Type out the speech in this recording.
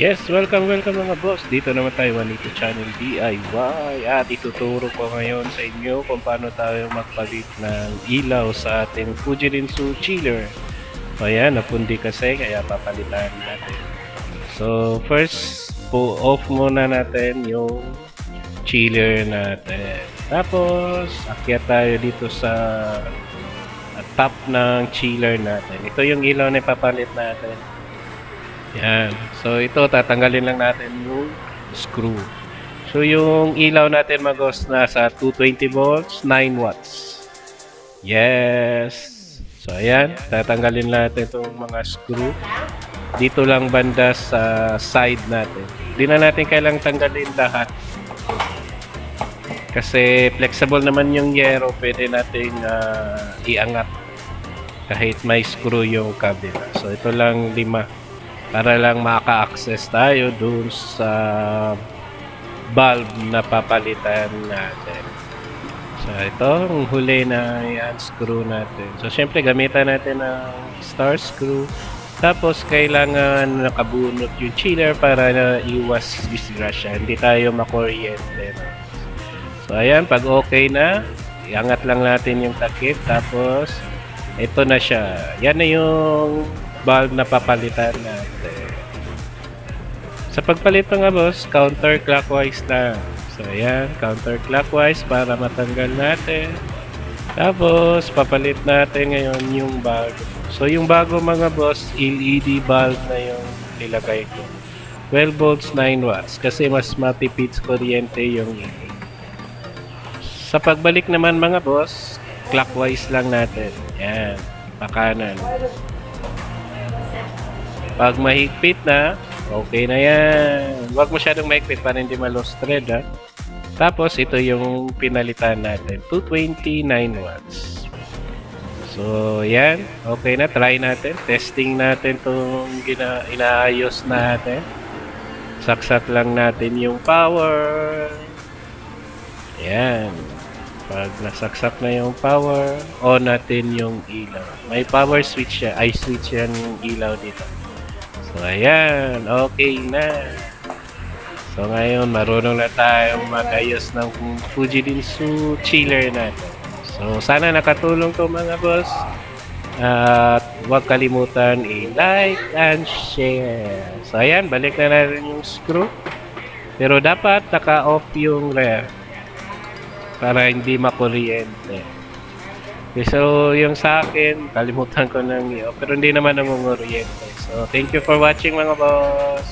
Yes, welcome mga boss. Dito naman tayo Juanito Channel DIY at ituturo ko ngayon sa inyo kung paano tayo magpalit ng ilaw sa ating Fujitsu chiller. So ayan, napundi kasi kaya papalitan natin. So first po off muna natin yung chiller natin. Tapos akyat tayo dito sa top ng chiller natin. Ito yung ilaw na ipapalit natin. Yan. So ito tatanggalin lang natin yung screw. So yung ilaw natin magos nasa 220 volts, 9 watts. Yes. So ayan, tatanggalin natin itong mga screw. Dito lang banda sa side natin. Hindi na natin kailangang tanggalin lahat. Kasi flexible naman yung yero, pwede nating iangat kahit may screw yung kabila. So ito lang 5 para lang maka-access tayo dun sa bulb na papalitan natin. So ito ang huli na i-unscrew natin. So syempre gamitan natin ng star screw. Tapos kailangan nakabunot yung chiller para na iwas disgrasya. Hindi tayo makuryente. So ayan, pag okay na, iangat lang natin yung takip. Tapos ito na siya. Yan na yung bulb na papalitan natin. Sa pagpalit nga boss, counterclockwise lang. So ayan, counterclockwise para matanggal natin. Tapos papalit natin ngayon yung bago. So yung bago mga boss, LED bulb na yung nilagay ko. 12 volts, 9 watts kasi mas matipid sa kuryente yung LED. Sa pagbalik naman mga boss, clockwise lang natin. Yan, pakanan. Pag mahigpit na, okay na yan. Huwag masyadong mahigpit para hindi ma-lost thread, ha? Tapos, ito yung pinalitan natin. 220, 9 watts. So, yan. Okay na. Try natin. Testing natin itong inaayos natin. Saksak lang natin yung power. Yan. Pag nasaksak na yung power, on natin yung ilaw. May power switch siya. Ay, switch yan yung ilaw dito. So, ayan. Okay na. So, ngayon, marunong na tayong mag-ayos ng Fujitsu chiller natin. So, sana nakatulong to mga boss. At huwag kalimutan i-like and share. So, ayan. Balik na natin yung screw. Pero dapat naka-off yung ref para hindi makuryente. Okay, so yung sa akin, kalimutan ko nang iyo. Pero hindi naman nangunguryente. So, thank you for watching mga boss.